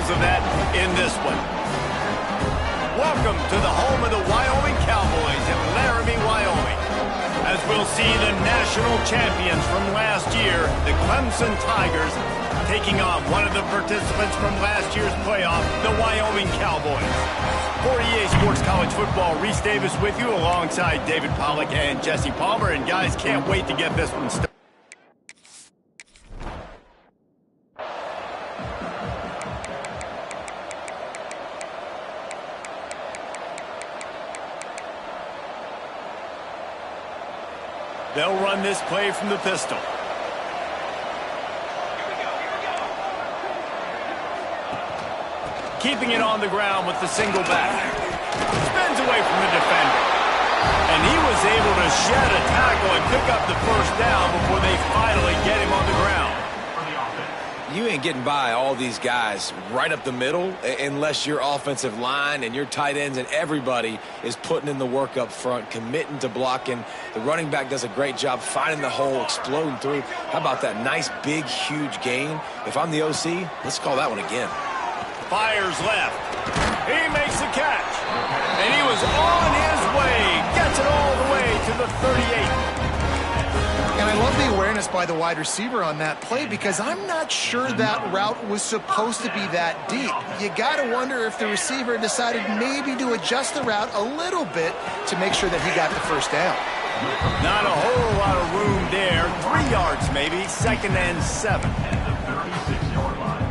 examples of that in this one. Welcome to the home of the Wyoming Cowboys in Laramie, Wyoming. As we'll see the national champions from last year, the Clemson Tigers, taking on one of the participants from last year's playoff, the Wyoming Cowboys. For EA Sports College Football, Reese Davis with you alongside David Pollack and Jesse Palmer. And guys, can't wait to get this one started. They'll run this play from the pistol. Keeping it on the ground with the single back. Spins away from the defender. And he was able to shed a tackle and pick up the first down before they finally get him on the ground. You ain't getting by all these guys right up the middle unless your offensive line and your tight ends and everybody is putting in the work up front, committing to blocking. The running back does a great job finding the hole, exploding through. How about that nice, big, huge gain? If I'm the OC, let's call that one again. Fires left. He makes the catch. And he was on his way. Gets it all the way to the 38. And I love the awareness by the wide receiver on that play because I'm not sure that route was supposed to be that deep. You got to wonder if the receiver decided maybe to adjust the route a little bit to make sure that he got the first down. Not a whole lot of room there. 3 yards maybe. 2nd and 7. And the 36-yard line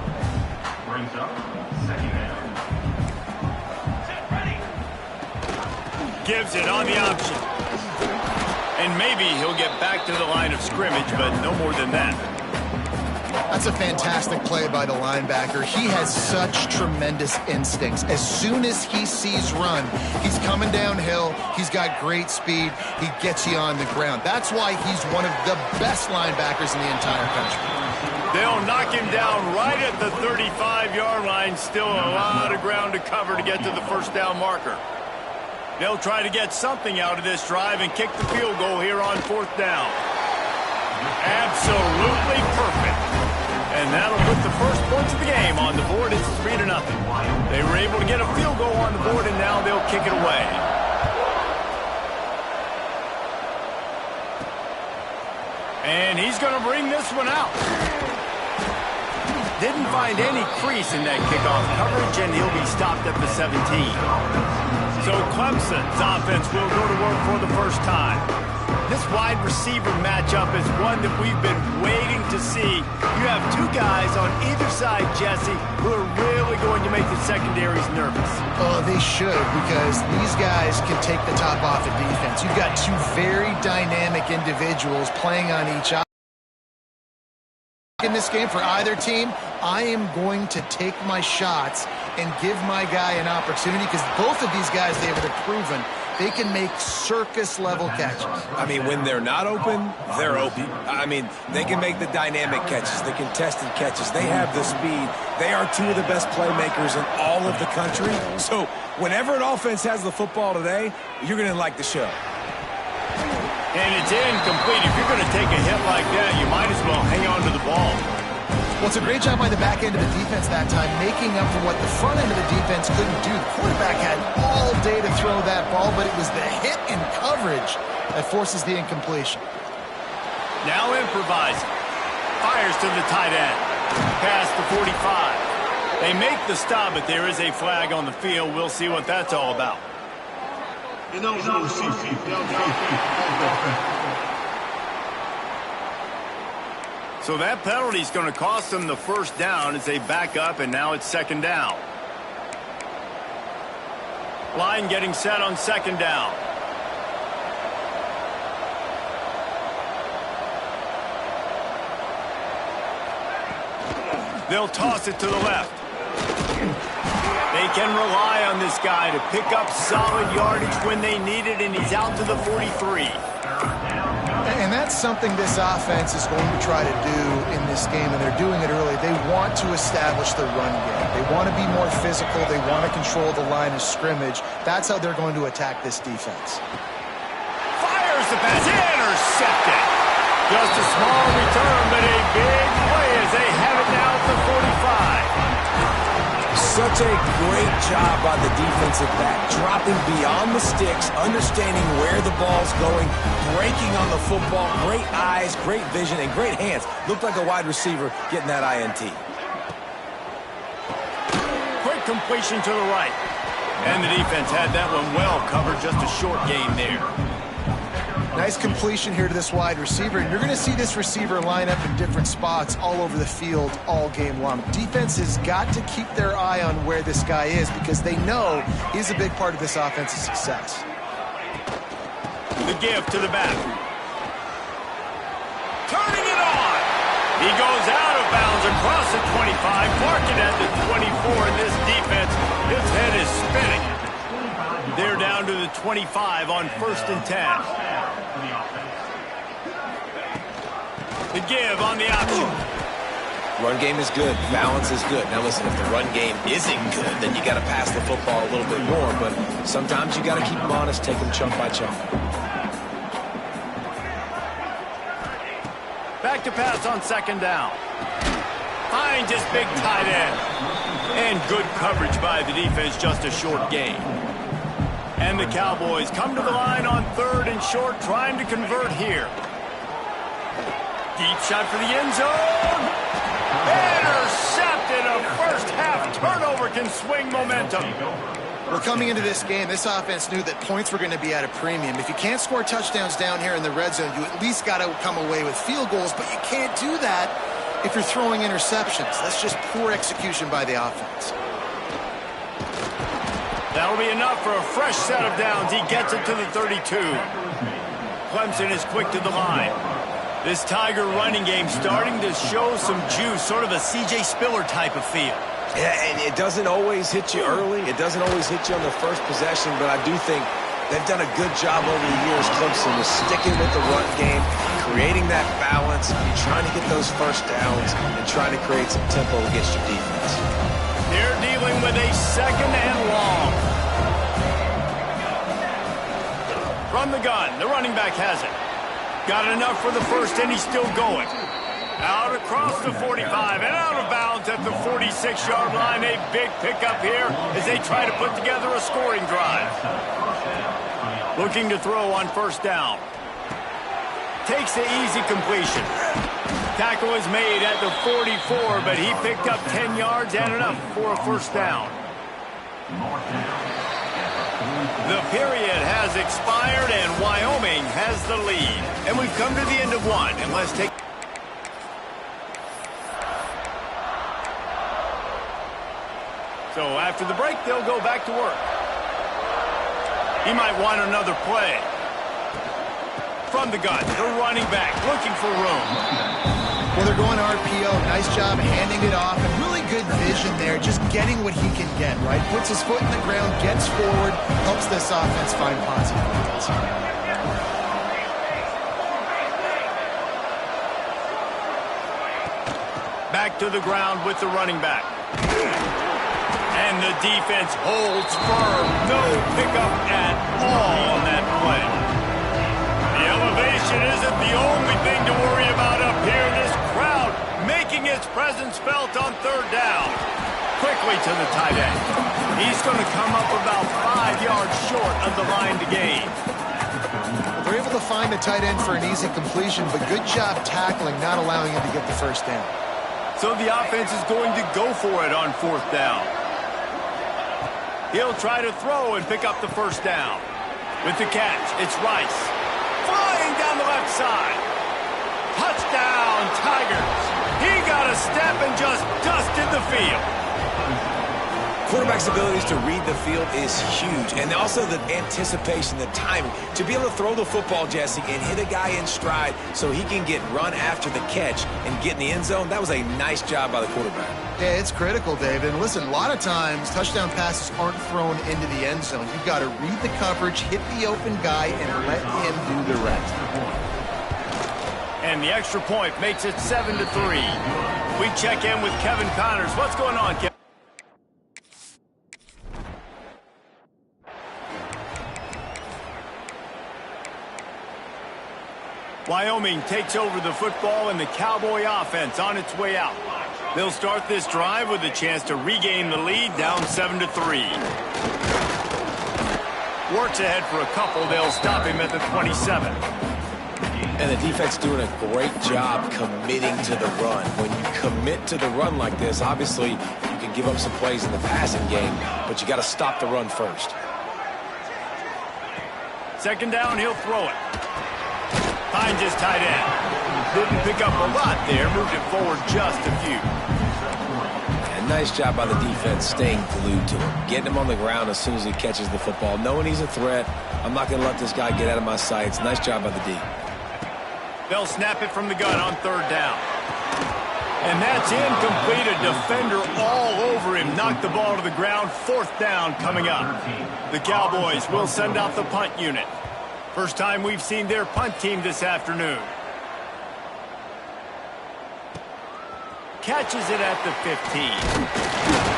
brings up 2nd down. Gives it on the option. And maybe he'll get back to the line of scrimmage, but no more than that. That's a fantastic play by the linebacker. He has such tremendous instincts. As soon as he sees run, he's coming downhill. He's got great speed. He gets you on the ground. That's why he's one of the best linebackers in the entire country. They'll knock him down right at the 35-yard line. Still a lot of ground to cover to get to the first down marker. They'll try to get something out of this drive and kick the field goal here on 4th down. Absolutely perfect. And that'll put the first points of the game on the board. It's 3-0. They were able to get a field goal on the board, and now they'll kick it away. And he's going to bring this one out. Didn't find any crease in that kickoff coverage, and he'll be stopped at the 17. So Clemson's offense will go to work for the first time. This wide receiver matchup is one that we've been waiting to see. You have 2 guys on either side, Jesse, who are really going to make the secondaries nervous. Oh, they should, because these guys can take the top off of defense. You've got 2 very dynamic individuals playing on each other. In this game for either team, I am going to take my shots and give my guy an opportunity because both of these guys, David, have proven they can make circus-level catches. I mean, when they're not open, they're open. I mean, they can make the dynamic catches, the contested catches. They have the speed. They are 2 of the best playmakers in all of the country. So whenever an offense has the football today, you're going to like the show. And it's incomplete. If you're going to take a hit like that, you might as well hang on to the ball. Well, it's a great job by the back end of the defense that time, making up for what the front end of the defense couldn't do. The quarterback had all day to throw that ball, but it was the hit and coverage that forces the incompletion. Now improvising. Fires to the tight end. Past the 45. They make the stop, but there is a flag on the field. We'll see what that's all about. So that penalty is going to cost them the first down as they back up, and now it's 2nd down. Line getting set on 2nd down. They'll toss it to the left. They can rely on this guy to pick up solid yardage when they need it, and he's out to the 43. And that's something this offense is going to try to do in this game, and they're doing it early. They want to establish the run game. They want to be more physical. They want to control the line of scrimmage. That's how they're going to attack this defense. Fires the pass. Intercepted. Just a small return, but a big play as they have it now at the 45. Such a great job by the defensive back, dropping beyond the sticks, understanding where the ball's going, breaking on the football, great eyes, great vision, and great hands. Looked like a wide receiver getting that INT. Quick completion to the right. And the defense had that one well covered, just a short gain there. Nice completion here to this wide receiver, and you're going to see this receiver line up in different spots all over the field all game long. Defense has got to keep their eye on where this guy is because they know he's a big part of this offensive success. The give to the back. Turning it on. He goes out of bounds across the 25, marking at the 24, and this defense, his head is spinning. They're down to the 25 on 1st and 10. The give on the option. Run game is good. Balance is good. Now listen, if the run game isn't good, then you got to pass the football a little bit more. But sometimes you got to keep them honest, take them chunk by chunk. Back to pass on 2nd down. Finds his big tight end. And good coverage by the defense, just a short gain. And the Cowboys come to the line on 3rd and short, trying to convert here. Deep shot for the end zone. Intercepted. A first half turnover can swing momentum. Well, coming into this game, this offense knew that points were going to be at a premium. If you can't score touchdowns down here in the red zone, you at least got to come away with field goals, but you can't do that if you're throwing interceptions. That's just poor execution by the offense. That'll be enough for a fresh set of downs. He gets it to the 32. Clemson is quick to the line. This Tiger running game starting to show some juice, sort of a C.J. Spiller type of feel. Yeah, and it doesn't always hit you early. It doesn't always hit you on the first possession, but I do think they've done a good job over the years, Clemson, with sticking with the run game, creating that balance, trying to get those first downs, and trying to create some tempo against your defense. They're dealing with a 2nd and long. From the gun, the running back has it. Got enough for the first, and he's still going. Out across the 45 and out of bounds at the 46-yard line. A big pickup here as they try to put together a scoring drive. Looking to throw on 1st down. Takes the easy completion. Tackle is made at the 44, but he picked up 10 yards and enough for a 1st down. The period has expired, and Wyoming has the lead. And we've come to the end of one, and let's take... So after the break, they'll go back to work. He might want another play. From the gun, the running back looking for room. Well, they're going RPO. Nice job handing it off, and really good vision there, just getting what he can get, right? Puts his foot in the ground, gets forward, helps this offense find positive points. Back to the ground with the running back. And the defense holds firm. No pickup at all on that play. The elevation isn't the only thing to worry about up here. This crowd making its presence felt on 3rd down. Quickly to the tight end. He's going to come up about 5 yards short of the line to gain. They're able to find the tight end for an easy completion, but good job tackling, not allowing him to get the 1st down. So the offense is going to go for it on 4th down. He'll try to throw and pick up the 1st down. With the catch, it's Rice. Flying down the left side. Touchdown, Tigers. He got a step and just dusted the field. Quarterback's abilities to read the field is huge, and also the anticipation, the timing. To be able to throw the football, Jesse, and hit a guy in stride so he can get run after the catch and get in the end zone, that was a nice job by the quarterback. Yeah, it's critical, David. And listen, a lot of times touchdown passes aren't thrown into the end zone. You've got to read the coverage, hit the open guy, and let him do the rest. And the extra point makes it 7-3. We check in with Kevin Connors. What's going on, Kevin? Wyoming takes over the football, and the Cowboy offense on its way out. They'll start this drive with a chance to regain the lead, down 7-3. Works ahead for a couple. They'll stop him at the 27. And the defense doing a great job committing to the run. When you commit to the run like this, obviously you can give up some plays in the passing game, but you got to stop the run first. Second down, he'll throw it. Finds his tight end. Didn't pick up a lot there, moved it forward just a few. And nice job by the defense staying glued to him, getting him on the ground as soon as he catches the football, knowing he's a threat. I'm not going to let this guy get out of my sights. Nice job by the D. They'll snap it from the gun on third down. And that's incomplete. A defender all over him. Knocked the ball to the ground. Fourth down coming up. The Cowboys will send out the punt unit. First time we've seen their punt team this afternoon. Catches it at the 15.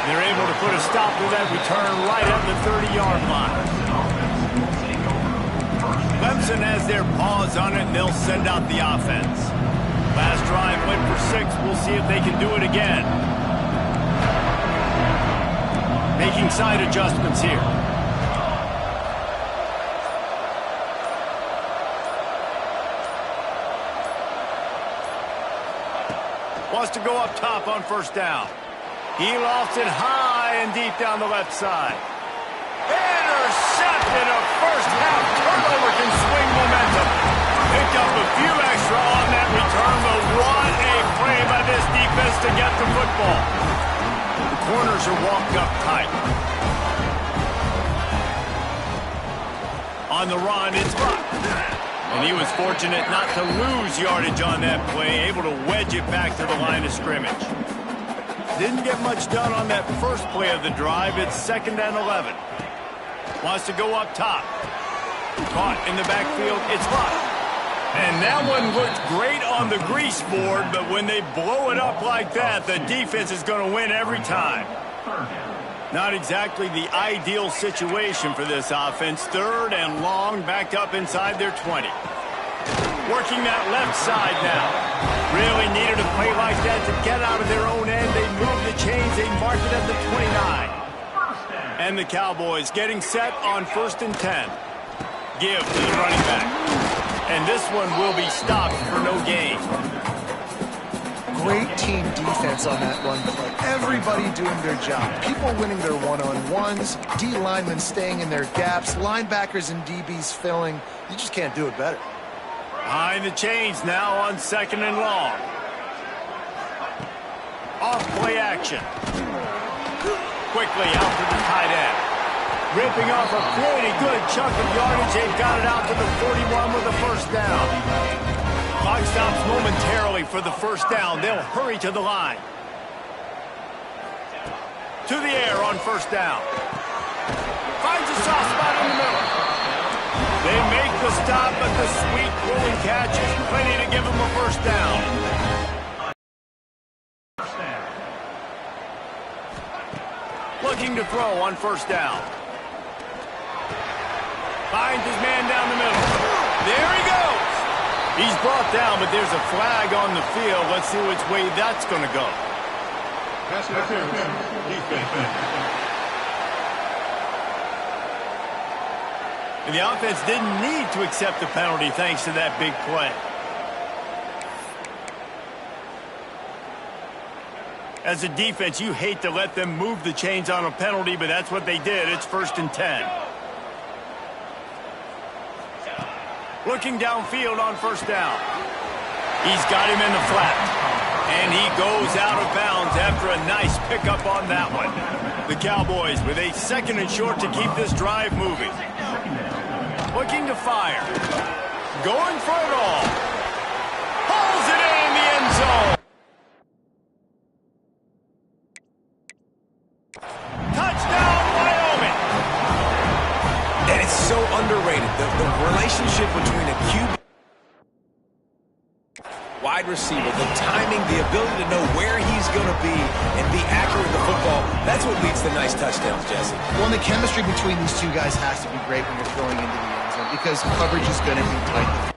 They're able to put a stop to that return right at the 30-yard line. Clemson has their paws on it, and they'll send out the offense. Last drive went for 6. We'll see if they can do it again. Making side adjustments here. Wants to go up top on first down. He lofts it high and deep down the left side. Intercepted. A first-half turnover can swing momentum. Picked up a few extra on that return, but what a play by this defense to get the football. The corners are walked up tight. On the run, it's Buck. And he was fortunate not to lose yardage on that play, able to wedge it back to the line of scrimmage. Didn't get much done on that first play of the drive. It's 2nd and 11. Wants to go up top. Caught in the backfield. It's Buck. And that one looked great on the grease board, but when they blow it up like that, the defense is going to win every time. Not exactly the ideal situation for this offense. 3rd and long, backed up inside their 20. Working that left side now. Really needed a play like that to get out of their own end. They move the chains. They mark it at the 29. And the Cowboys getting set on 1st and 10. Give to the running back. And this one will be stopped for no gain. Great team defense on that run play. Everybody doing their job. People winning their one-on-ones. D linemen staying in their gaps. Linebackers and DBs filling. You just can't do it better. Behind the chains now on 2nd and long. Off play action. Quickly out to the tight end. Ripping off a pretty good chunk of yardage. They've got it out to the 41 with a first down. Clock stops momentarily for the first down. They'll hurry to the line. To the air on first down. Finds a soft spot in the middle. They make the stop, but the sweet rolling catch is plenty to give them a first down. Looking to throw on first down. Finds his man down the middle. There he goes. He's brought down, but there's a flag on the field. Let's see which way that's going to go. Pass interference. Defense. And the offense didn't need to accept the penalty thanks to that big play. As a defense, you hate to let them move the chains on a penalty, but that's what they did. It's 1st and 10. Looking downfield on first down. He's got him in the flat. And he goes out of bounds after a nice pickup on that one. The Cowboys with a 2nd and short to keep this drive moving. Looking to fire. Going for it all. Pulls it in the end zone. Touchdown, Wyoming. And it's so underrated. The relationship between a QB wide receiver, the timing, the ability to know where he's going to be and be accurate with the football, that's what leads to nice touchdowns, Jesse. Well, and the chemistry between these two guys has to be great when you're throwing into the end zone because coverage is going to be tight.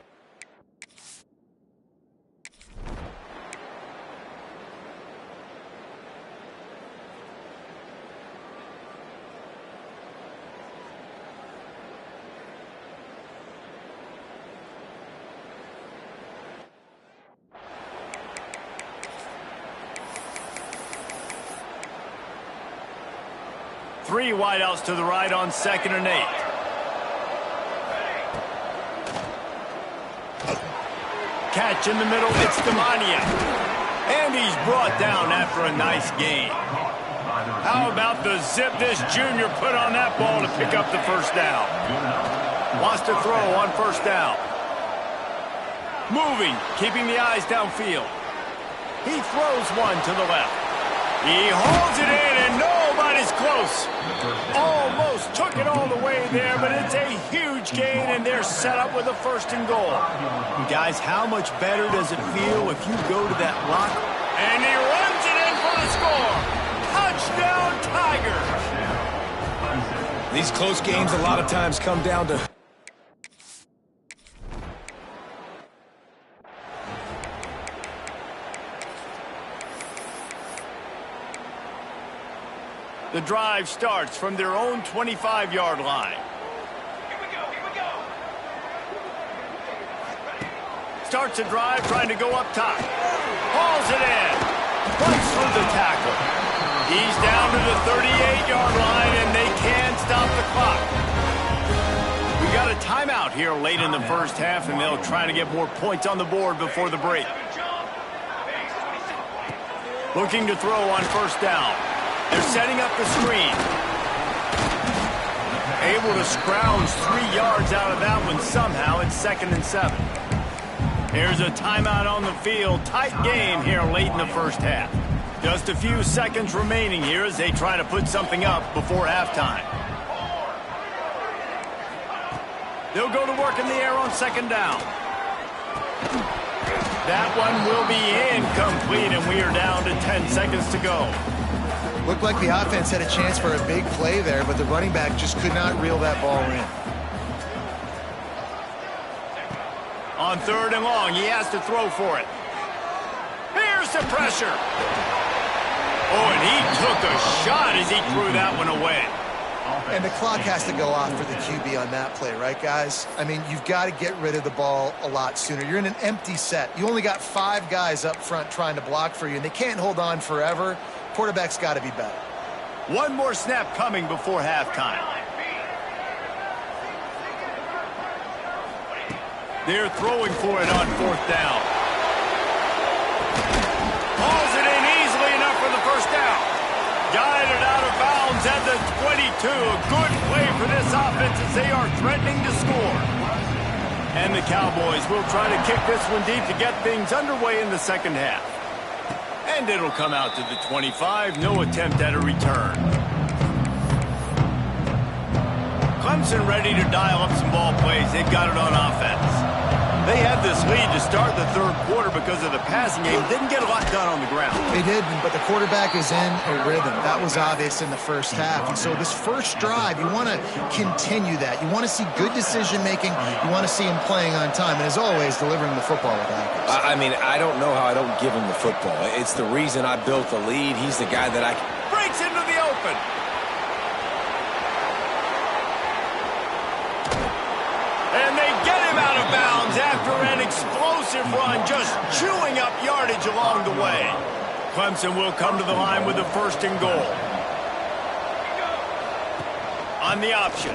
3 wideouts to the right on 2nd and 8. Catch in the middle, it's Demania. And he's brought down after a nice gain. How about the zip this junior put on that ball to pick up the first down? Wants to throw on 1st down. Moving, keeping the eyes downfield. He throws one to the left. He holds it in, and nobody's close. Almost took it all the way there, but it's a huge gain, and they're set up with a 1st and goal. Guys, how much better does it feel if you go to that block? And he runs it in for the score. Touchdown, Tigers. These close games a lot of times come down to... The drive starts from their own 25-yard line. Here we go. Starts a drive trying to go up top. Hauls it in. Runs through the tackle. He's down to the 38-yard line, and they can't stop the clock. We got a timeout here late in the first half, and they'll try to get more points on the board before the break. Looking to throw on 1st down. They're setting up the screen. Able to scrounge 3 yards out of that one somehow. It's 2nd and 7. Here's a timeout on the field. Tight game here late in the first half. Just a few seconds remaining here as they try to put something up before halftime. They'll go to work in the air on 2nd down. That one will be incomplete, and we are down to 10 seconds to go. Looked like the offense had a chance for a big play there, but the running back just could not reel that ball in. On 3rd and long, he has to throw for it. Here's the pressure. Oh, and he took a shot as he threw that one away. And the clock has to go off for the QB on that play, right, guys? I mean, you've got to get rid of the ball a lot sooner. You're in an empty set. You only got 5 guys up front trying to block for you, and they can't hold on forever. Quarterback's got to be better. One more snap coming before halftime. They're throwing for it on 4th down. Hauls it in easily enough for the 1st down. Guided out of bounds at the 22. A good play for this offense as they are threatening to score. And the Cowboys will try to kick this one deep to get things underway in the 2nd half. And it'll come out to the 25. No attempt at a return. Clemson ready to dial up some ball plays. They've got it on offense. They had this lead to start the 3rd quarter because of the passing game. Didn't get a lot done on the ground. They did, but the quarterback is in a rhythm. That was obvious in the first half. And so this first drive, you want to continue that. You want to see good decision-making. You want to see him playing on time. And as always, delivering the football with accuracy. I mean, I don't know how I don't give him the football. It's the reason I built the lead. He's the guy that I... Breaks into the open. And they get him out of bounds after an explosive run, just chewing up yardage along the way. Clemson will come to the line with a 1st and goal. On the option.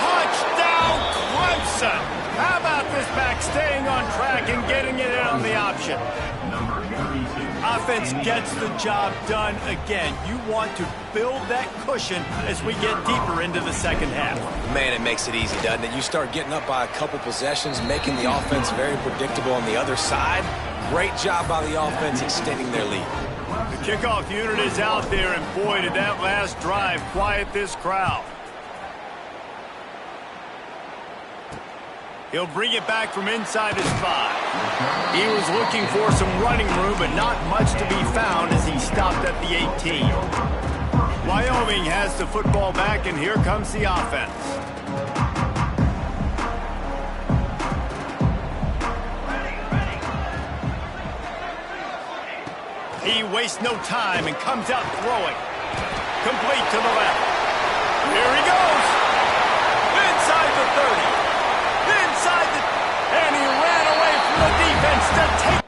Touchdown, Clemson! How about this back staying on track and getting it in on the option? Number 32. Offense gets the job done again. You want to build that cushion as we get deeper into the 2nd half. Man, it makes it easy, doesn't it? You start getting up by a couple possessions, making the offense very predictable on the other side. Great job by the offense extending their lead. The kickoff unit is out there, and boy, did that last drive quiet this crowd. He'll bring it back from inside his 5. He was looking for some running room, but not much to be found as he stopped at the 18. Wyoming has the football back, and here comes the offense. He wastes no time and comes out throwing. Complete to the left. Here he goes. Inside the 30. Inside the... And he ran away from the defense to take...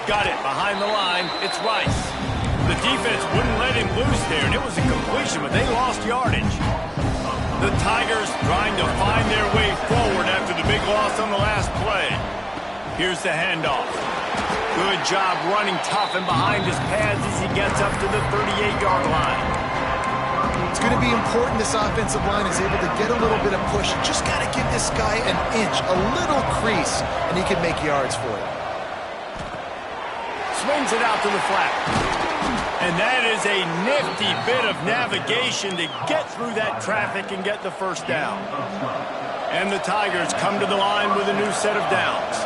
Got it behind the line. It's Rice. The defense wouldn't let him loose there, and it was a completion, but they lost yardage. The Tigers trying to find their way forward after the big loss on the last play. Here's the handoff. Good job running tough and behind his pads as he gets up to the 38-yard line. It's going to be important this offensive line is able to get a little bit of push. Just got to give this guy an inch, a little crease, and he can make yards for it. Swings it out to the flat. And that is a nifty bit of navigation to get through that traffic and get the first down. And the Tigers come to the line with a new set of downs.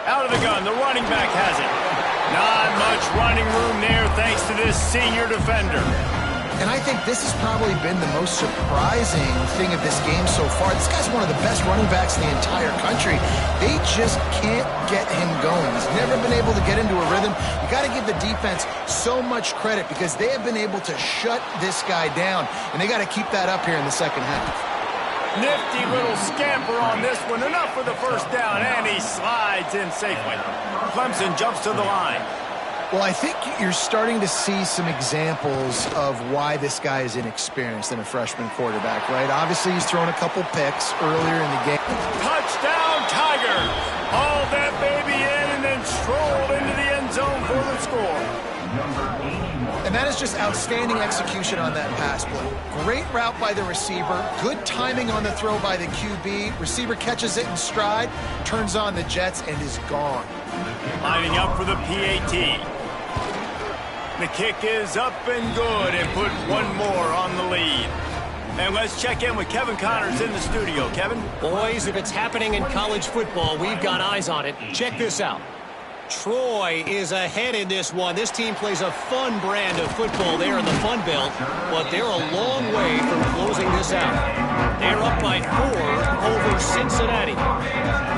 Out of the gun, the running back has it. Not much running room there thanks to this senior defender. And I think this has probably been the most surprising thing of this game so far. This guy's one of the best running backs in the entire country. They just can't get him going. He's never been able to get into a rhythm. You got to give the defense so much credit because they have been able to shut this guy down, and they got to keep that up here in the second half. Nifty little scamper on this one. Enough for the first down, and he slides in safely. Clemson jumps to the line. Well, I think you're starting to see some examples of why this guy is inexperienced in a freshman quarterback, right? Obviously, he's thrown a couple picks earlier in the game. Touchdown, Tigers! Hauled that baby in and then strolled into the end zone for the score. And that is just outstanding execution on that pass play. Great route by the receiver. Good timing on the throw by the QB. Receiver catches it in stride, turns on the jets, and is gone. Lining up for the PAT. The kick is up and good and put one more on the lead. And let's check in with Kevin Connors in the studio. Kevin? Boys, if it's happening in college football, we've got eyes on it. Check this out. Troy is ahead in this one. This team plays a fun brand of football there in the Fun Belt, but they're a long way from closing this out. They're up by 4 over Cincinnati.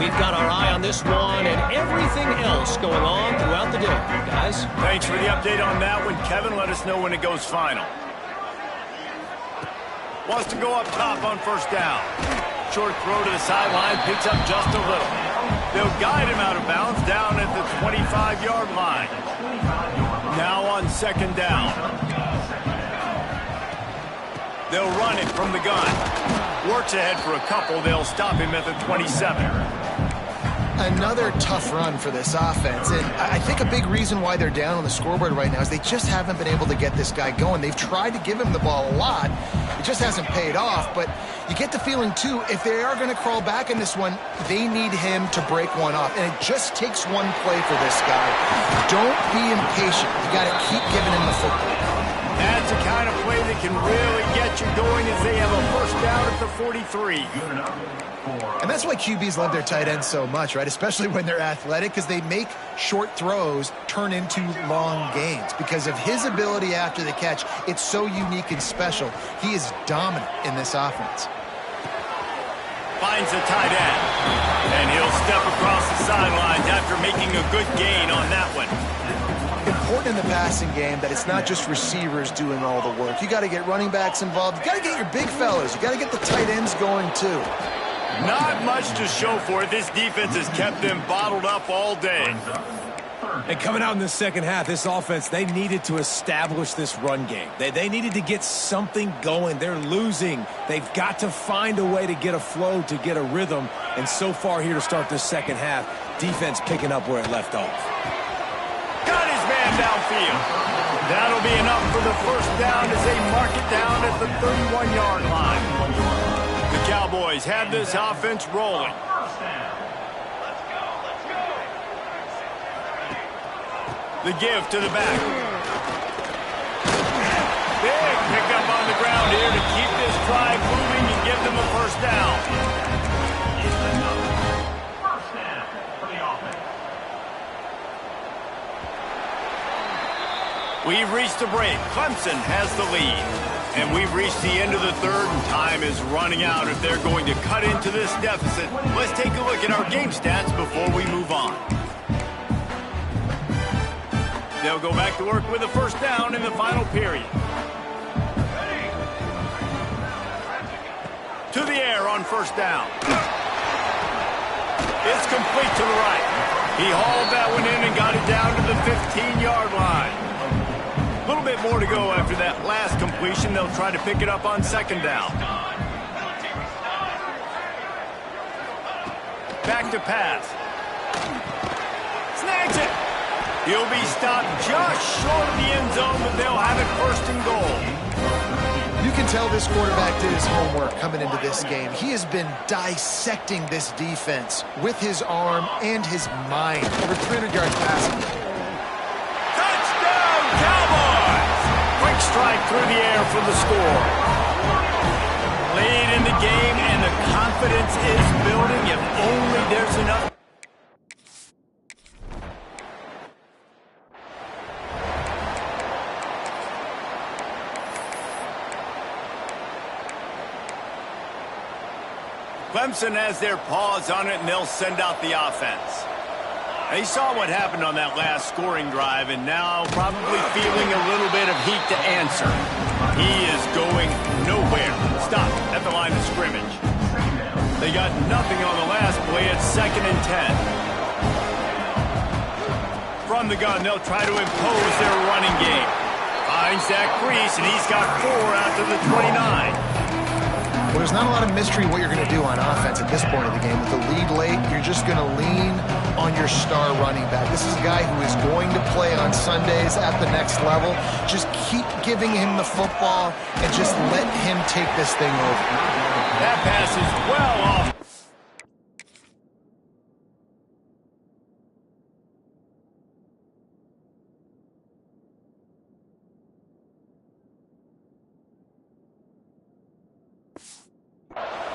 We've got our eye on this one and everything else going on throughout the day, guys. Thanks for the update on that one, Kevin. Let us know when it goes final. Wants to go up top on first down. Short throw to the sideline, picks up just a little. They'll guide him out of bounds down at the 25-yard line. Now on second down. They'll run it from the gun. Works ahead for a couple. They'll stop him at the 27. Another tough run for this offense, and I think a big reason why they're down on the scoreboard right now is they just haven't been able to get this guy going. They've tried to give him the ball a lot. It just hasn't paid off, but you get the feeling, too, if they are going to crawl back in this one, they need him to break one off, and it just takes one play for this guy. Don't be impatient. You got to keep giving him the football. That's the kind of play that can really get you going as they have a first down at the 43. And that's why QBs love their tight ends so much, right? Especially when they're athletic, because they make short throws turn into long gains. Because of his ability after the catch, it's so unique and special. He is dominant in this offense. Finds the tight end. And he'll step across the sidelines after making a good gain on that one. Important in the passing game that it's not just receivers doing all the work. You got to get running backs involved. You got to get your big fellas. You got to get the tight ends going, too. Not much to show for it. This defense has kept them bottled up all day. And coming out in the second half, this offense, they needed to establish this run game. They needed to get something going. They're losing. They've got to find a way to get a flow, to get a rhythm. And so far here to start this second half, defense picking up where it left off. Got his man downfield. That'll be enough for the first down as they mark it down at the 31-yard line. The Cowboys have this offense rolling. The give to the back. Big pickup on the ground here to keep this drive moving and give them a first down. First down for the offense. We've reached a break. Clemson has the lead. And we've reached the end of the third, and time is running out if they're going to cut into this deficit. Let's take a look at our game stats before we move on. They'll go back to work with a first down in the final period. To the air on first down. It's complete to the right. He hauled that one in and got it down to the 15-yard line. A little bit more to go after that last completion. They'll try to pick it up on second down. Back to pass. Snags it. He'll be stopped just short of the end zone, but they'll have it first and goal. You can tell this quarterback did his homework coming into this game. He has been dissecting this defense with his arm and his mind. Over 300 yards passing. Touchdown, Cowboys! Quick strike through the air for the score. Late in the game, and the confidence is building. If only there's enough. Clemson has their paws on it, and they'll send out the offense. They saw what happened on that last scoring drive, and now probably feeling a little bit of heat to answer. He is going nowhere. Stop at the line of scrimmage. They got nothing on the last play. It's 2nd and 10. From the gun, they'll try to impose their running game. Finds that crease, and he's got 4 out to the 29. Well, there's not a lot of mystery what you're going to do on offense at this point of the game. With the lead late, you're just going to lean on your star running back. This is a guy who is going to play on Sundays at the next level. Just keep giving him the football and just let him take this thing over. That pass is well off.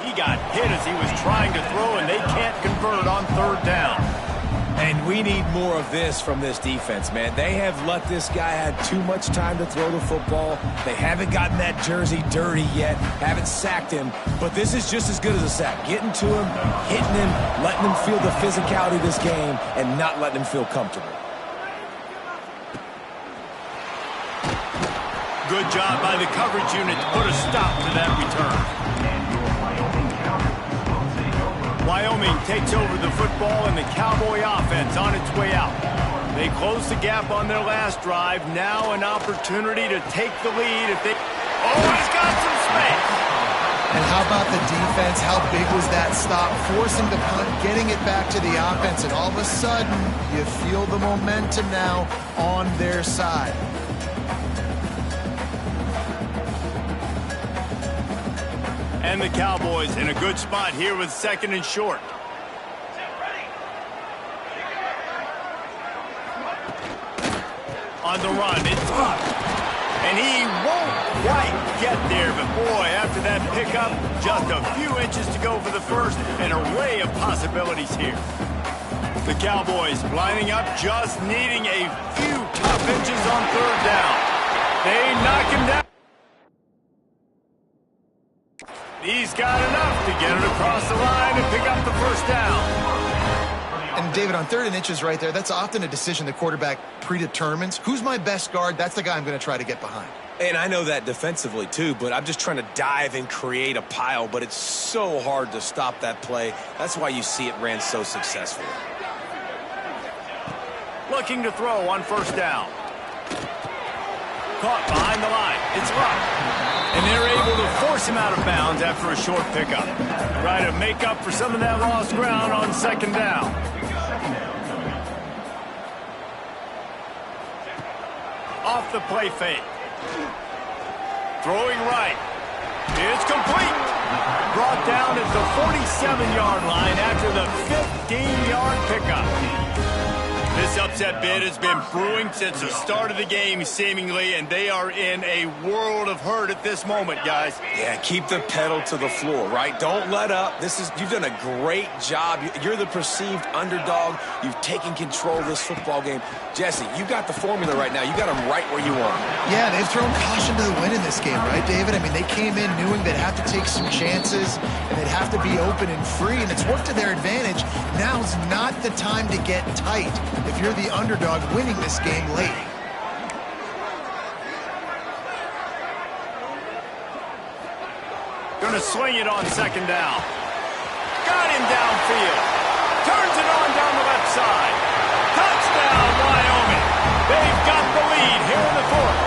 He got hit as he was trying to throw, and they can't convert on 3rd down. And we need more of this from this defense, man. They have let this guy have too much time to throw the football. They haven't gotten that jersey dirty yet, haven't sacked him. But this is just as good as a sack. Getting to him, hitting him, letting him feel the physicality of this game, and not letting him feel comfortable. Good job by the coverage unit to put a stop to that return. Wyoming takes over the football, and the Cowboy offense on its way out. They close the gap on their last drive. Now an opportunity to take the lead if they... Oh, he's got some space. And how about the defense? How big was that stop? Forcing the punt, getting it back to the offense, and all of a sudden, you feel the momentum now on their side. And the Cowboys in a good spot here with 2nd and short. On the run, it's up. And he won't quite get there, but boy, after that pickup, just a few inches to go for the first, an array of possibilities here. The Cowboys lining up, just needing a few tough inches on 3rd down. They knock him down. He's got enough to get it across the line and pick up the first down. And David, on 3rd and inches right there, that's often a decision the quarterback predetermines. Who's my best guard? That's the guy I'm going to try to get behind. And I know that defensively too, but I'm just trying to dive and create a pile, but it's so hard to stop that play. That's why you see it ran so successfully. Looking to throw on 1st down. Caught behind the line. It's Luck. And they're able to force him out of bounds after a short pickup. Try to make up for some of that lost ground on 2nd down. Off the play fake. Throwing right. It's complete. Brought down at the 47-yard line after the 15-yard pickup. This upset bid has been brewing since the start of the game, seemingly, and they are in a world of hurt at this moment, guys. Yeah, keep the pedal to the floor, right? Don't let up. You've done a great job. You're the perceived underdog. You've taken control of this football game. Jesse, you got the formula right now. You got them right where you want them. Yeah, they've thrown caution to the wind in this game, right, David? I mean, they came in knowing they'd have to take some chances, and they'd have to be open and free, and it's worked to their advantage. Now's not the time to get tight if you're the underdog winning this game late. Going to swing it on 2nd down. Got him downfield. Turns it on down the left side. Touchdown, Wyoming. They've got the lead here in the fourth.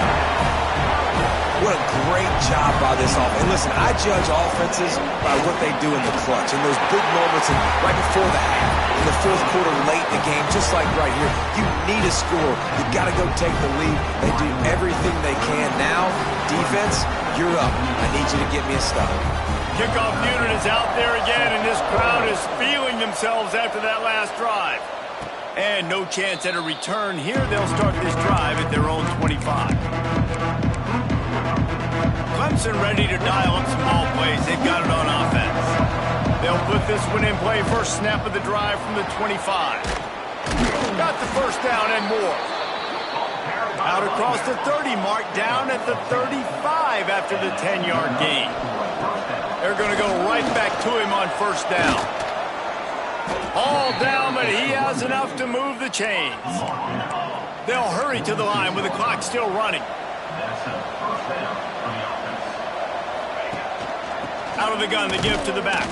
What a great job by this offense. And listen, I judge offenses by what they do in the clutch, in those big moments and right before the half, in the fourth quarter, late in the game, just like right here. You need a score. You got to go take the lead. They do everything they can. Now, defense, you're up. I need you to get me a stop. Kickoff unit is out there again, and this crowd is feeling themselves after that last drive. And no chance at a return here. They'll start this drive at their own 25. Clemson ready to dial up some ball plays. They've got it on offense. They'll put this one in play. First snap of the drive from the 25. Got the first down and more. Out across the 30 mark, down at the 35 after the 10-yard gain. They're going to go right back to him on first down. All down, but he has enough to move the chains. They'll hurry to the line with the clock still running. Out of the gun, the give to the back.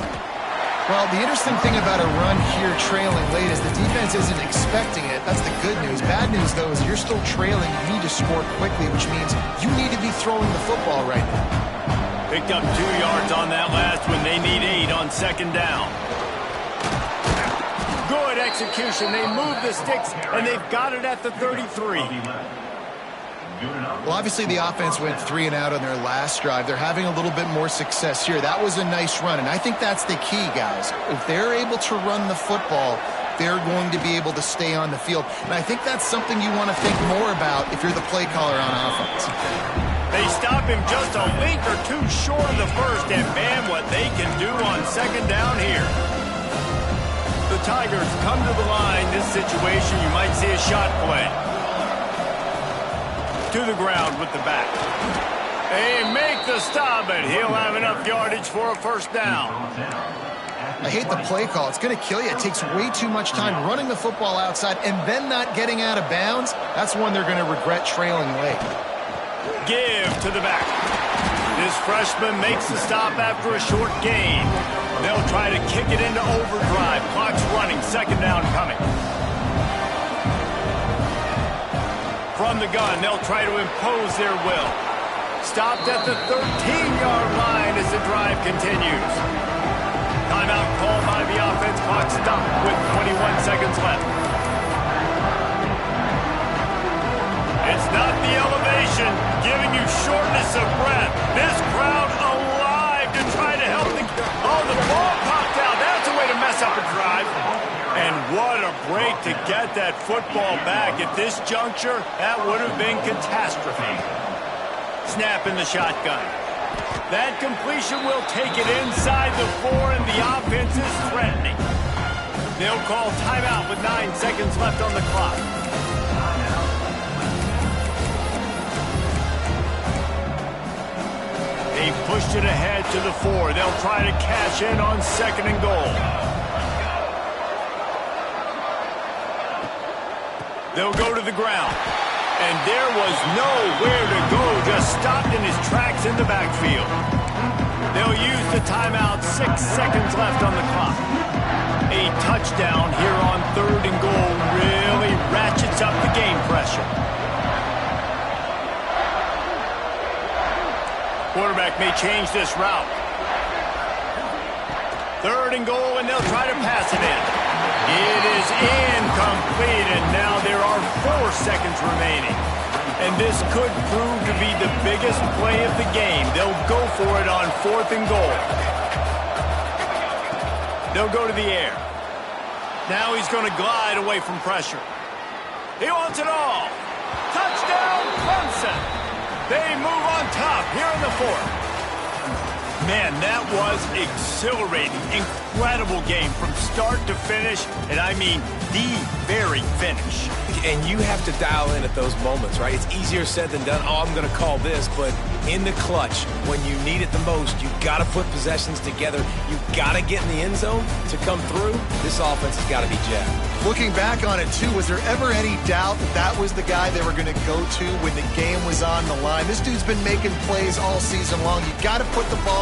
Well, the interesting thing about a run here trailing late is the defense isn't expecting it. That's the good news. Bad news, though, is you're still trailing. You need to score quickly, which means you need to be throwing the football right now. Picked up 2 yards on that last one. They need 8 on second down. Good execution. They move the sticks, and they've got it at the 33. Well, obviously the offense went 3 and out on their last drive. They're having a little bit more success here. That was a nice run, and I think that's the key, guys. If they're able to run the football, they're going to be able to stay on the field. And I think that's something you want to think more about if you're the play caller on offense. They stop him just a link or two short of the first, and man, what they can do on second down here. The Tigers come to the line. This situation, you might see a shot play. To the ground with the back. They make the stop, and he'll have enough yardage for a first down. I hate the play call. It's going to kill you. It takes way too much time running the football outside and then not getting out of bounds. That's one they're going to regret trailing late. Give to the back. This freshman makes the stop after a short gain. They'll try to kick it into overdrive. Clock's running. Second down coming. From the gun, they'll try to impose their will. Stopped at the 13-yard line as the drive continues. Timeout called by the offense. Clock stopped with 21 seconds left. It's not the elevation giving you shortness of breath. This crowd alive to try to help the... Oh, the ball popped out. That's a way to mess up a drive. And what a break to get that football back. At this juncture, that would have been catastrophe. Snap in the shotgun. That completion will take it inside the 4, and the offense is threatening. They'll call timeout with 9 seconds left on the clock. They pushed it ahead to the 4. They'll try to cash in on second and goal. They'll go to the ground. And there was nowhere to go, just stopped in his tracks in the backfield. They'll use the timeout, 6 seconds left on the clock. A touchdown here on third and goal really ratchets up the game pressure. Quarterback may change this route. Third and goal, and they'll try to pass it in. It is incomplete, and now there are 4 seconds remaining. And this could prove to be the biggest play of the game. They'll go for it on 4th and goal. They'll go to the air. Now he's going to glide away from pressure. He wants it all. Touchdown, Clemson. They move on top here in the 4th. Man, that was exhilarating. Incredible game from start to finish, and I mean the very finish. And you have to dial in at those moments, right? It's easier said than done. Oh, I'm going to call this, but in the clutch, when you need it the most, you've got to put possessions together. You've got to get in the end zone to come through. This offense has got to be jacked. Looking back on it, too, was there ever any doubt that that was the guy they were going to go to when the game was on the line? This dude's been making plays all season long. You've got to put the ball